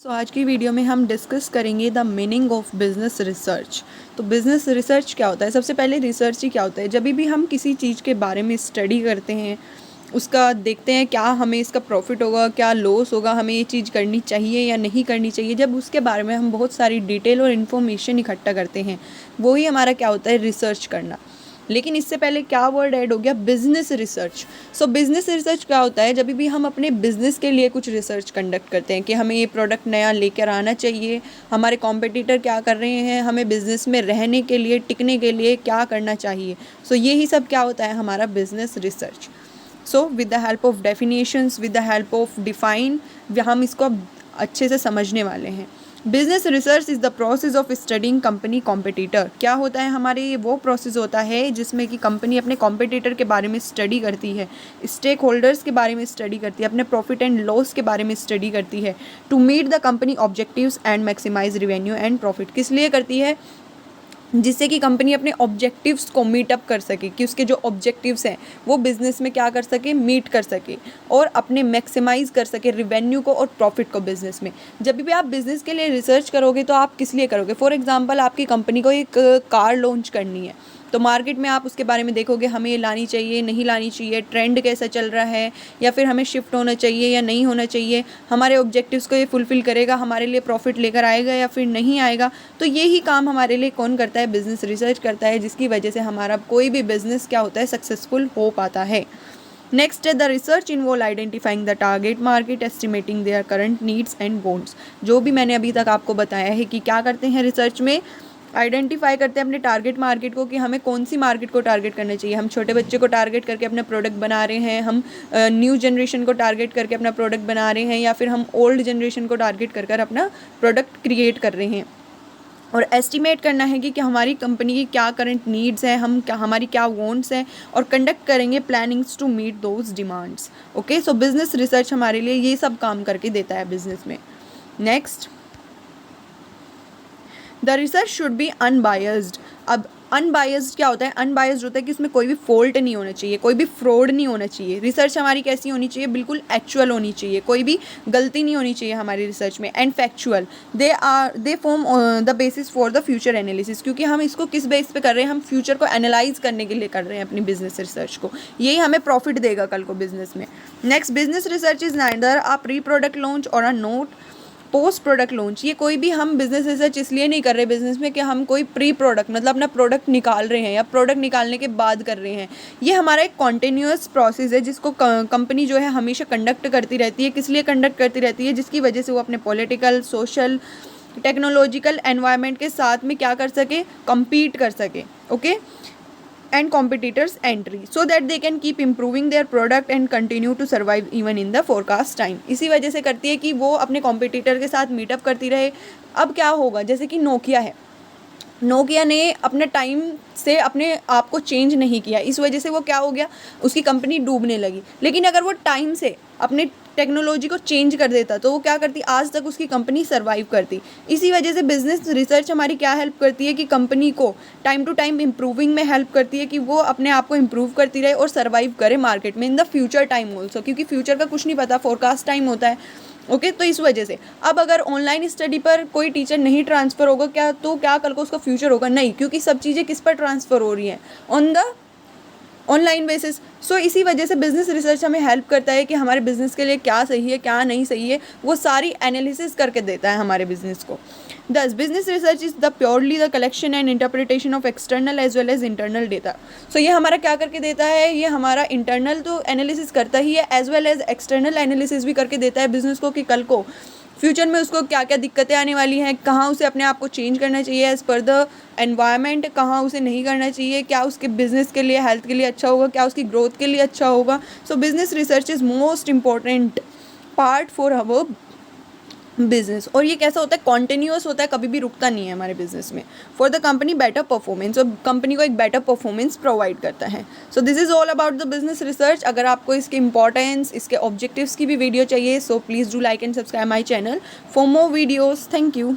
आज की वीडियो में हम डिस्कस करेंगे the meaning of business research. तो बिजनेस रिसर्च क्या होता है? सबसे पहले रिसर्च ही क्या होता है? जब भी हम किसी चीज़ के बारे में स्टडी करते हैं, उसका देखते हैं क्या हमें इसका प्रॉफिट होगा, क्या लॉस होगा, हमें ये चीज़ करनी चाहिए या नहीं करनी चाहिए, जब उसके बारे में हम बहुत सारी डिटेल और इन्फॉर्मेशन इकट्ठा करते हैं, वही हमारा क्या होता है? रिसर्च करना। लेकिन इससे पहले क्या वर्ड ऐड हो गया? Business research. सो बिजनेस रिसर्च क्या होता है? जब भी हम अपने बिजनेस के लिए कुछ रिसर्च कंडक्ट करते हैं कि हमें ये प्रोडक्ट नया लेकर आना चाहिए, हमारे कॉम्पिटिटर क्या कर रहे हैं, हमें बिजनेस में रहने के लिए, टिकने के लिए क्या करना चाहिए। सो यही सब क्या होता है? हमारा business research. So with the help of definitions, with the help of define, हम इसको अब अच्छे से समझने वाले हैं। Business research is the process of studying company competitor. क्या होता है हमारे? ये वो प्रोसेस होता है जिसमें कि कंपनी अपने कॉम्पिटिटर के बारे में स्टडी करती है, स्टेक होल्डर्स के बारे में स्टडी करती है, अपने प्रॉफिट एंड लॉस के बारे में स्टडी करती है, to meet the company objectives and maximise revenue and profit. किस लिए करती है? जिससे कि कंपनी अपने ऑब्जेक्टिव्स को मीट अप कर सके, कि उसके जो ऑब्जेक्टिव्स हैं वो बिज़नेस में क्या कर सके? मीट कर सके, और अपने मैक्सिमाइज़ कर सके रिवेन्यू को और प्रॉफिट को बिज़नेस में। जब भी आप बिज़नेस के लिए रिसर्च करोगे तो आप किस लिए करोगे? फॉर एग्जांपल, आपकी कंपनी को एक कार लॉन्च करनी है, तो मार्केट में आप उसके बारे में देखोगे, हमें ये लानी चाहिए, नहीं लानी चाहिए, ट्रेंड कैसा चल रहा है, या फिर हमें शिफ्ट होना चाहिए या नहीं होना चाहिए, हमारे ऑब्जेक्टिव्स को ये फुलफ़िल करेगा, हमारे लिए प्रॉफिट लेकर आएगा या फिर नहीं आएगा। तो यही काम हमारे लिए कौन करता है? बिज़नेस रिसर्च करता है, जिसकी वजह से हमारा कोई भी बिज़नेस क्या होता है? सक्सेसफुल हो पाता है। नेक्स्ट है the research involve identifying the target market, estimating their current needs and wants. जो भी मैंने अभी तक आपको बताया है कि क्या करते हैं रिसर्च में, आइडेंटिफाई करते हैं अपने टारगेट मार्केट को, कि हमें कौन सी मार्केट को टारगेट करना चाहिए। हम छोटे बच्चे को टारगेट करके अपना प्रोडक्ट बना रहे हैं, हम न्यू जनरेशन को टारगेट करके अपना प्रोडक्ट बना रहे हैं, या फिर हम ओल्ड जनरेशन को टारगेट कर कर अपना प्रोडक्ट क्रिएट कर रहे हैं। और एस्टिमेट करना है कि हमारी कंपनी की क्या करंट नीड्स हैं, हमारी क्या वांट्स हैं, और कंडक्ट करेंगे plannings to meet those demands. Okay, so business research हमारे लिए ये सब काम करके देता है बिजनेस में। Next, the research should be unbiased. अब अनबायस्ड क्या होता है? अनबायस्ड होता है कि उसमें कोई भी फॉल्ट नहीं होना चाहिए, कोई भी फ्रॉड नहीं होना चाहिए। रिसर्च हमारी कैसी होनी चाहिए? बिल्कुल एक्चुअल होनी चाहिए, कोई भी गलती नहीं होनी चाहिए हमारी रिसर्च में, and factual. They form the basis for the future analysis. क्योंकि हम इसको किस बेस पे कर रहे हैं? हम फ्यूचर को एनालाइज करने के लिए कर रहे हैं अपनी बिजनेस रिसर्च को, यही हमें प्रॉफिट देगा कल को बिजनेस में। Next, business research is neither a pre product launch और a not post product launch. ये कोई भी हम बिजनेस रिसर्च इसलिए नहीं कर रहे बिजनेस में कि हम कोई प्री प्रोडक्ट, मतलब अपना प्रोडक्ट निकाल रहे हैं या प्रोडक्ट निकालने के बाद कर रहे हैं। ये हमारा एक कॉन्टिन्यूअस प्रोसेस है जिसको कंपनी जो है हमेशा कंडक्ट करती रहती है। किस लिए कंडक्ट करती रहती है? जिसकी वजह से वो अपने पॉलिटिकल, सोशल, टेक्नोलॉजिकल एनवायरनमेंट के साथ में क्या कर सके? कम्पीट कर सके। Okay, and competitors entry so that they can keep improving their product and continue to survive even in the forecast time। इसी वजह से करती है कि वो अपने कॉम्पिटिटर के साथ मीटअप करती रहे। अब क्या होगा? जैसे कि नोकिया है, नोकिया ने अपने टाइम से अपने आप को चेंज नहीं किया, इस वजह से वो क्या हो गया? उसकी कंपनी डूबने लगी। लेकिन अगर वो टाइम से अपने टेक्नोलॉजी को चेंज कर देता तो वो क्या करती? आज तक उसकी कंपनी सर्वाइव करती। इसी वजह से बिजनेस रिसर्च हमारी क्या हेल्प करती है? कि कंपनी को टाइम टू टाइम इम्प्रूविंग में हेल्प करती है, कि वो अपने आप को इम्प्रूव करती रहे और सर्वाइव करे मार्केट में in the future time also, क्योंकि फ्यूचर का कुछ नहीं पता, फोरकास्ट टाइम होता है। ओके, तो इस वजह से अब अगर ऑनलाइन स्टडी पर कोई टीचर नहीं ट्रांसफ़र होगा क्या, तो क्या कल को उसका फ्यूचर होगा? नहीं, क्योंकि सब चीज़ें किस पर ट्रांसफ़र हो रही हैं? On the online basis. So इसी वजह से बिजनेस रिसर्च हमें हेल्प करता है कि हमारे बिजनेस के लिए क्या सही है, क्या नहीं सही है, वो सारी एनालिसिस करके देता है हमारे बिजनेस को। दस, business research is the purely the collection and interpretation of external as well as internal data. So ये हमारा क्या करके देता है? ये हमारा इंटरनल तो एनालिसिस करता ही है, as well as external analysis भी करके देता है बिजनेस को, कि कल को फ्यूचर में उसको क्या क्या दिक्कतें आने वाली हैं, कहाँ उसे अपने आप को चेंज करना चाहिए एज़ पर द एनवायरनमेंट, कहाँ उसे नहीं करना चाहिए, क्या उसके बिजनेस के लिए, हेल्थ के लिए अच्छा होगा, क्या उसकी ग्रोथ के लिए अच्छा होगा। सो business research is most important part for our business. और ये कैसा होता है? कॉन्टिन्यूअस होता है, कभी भी रुकता नहीं है हमारे बिजनेस में। For the company better performance, और कंपनी को एक बेटर परफॉर्मेंस प्रोवाइड करता है। So this is all about the business research. अगर आपको इसके इंपॉर्टेंस, इसके ऑब्जेक्टिव्स की भी वीडियो चाहिए, so please do like and subscribe my channel for more videos. Thank you.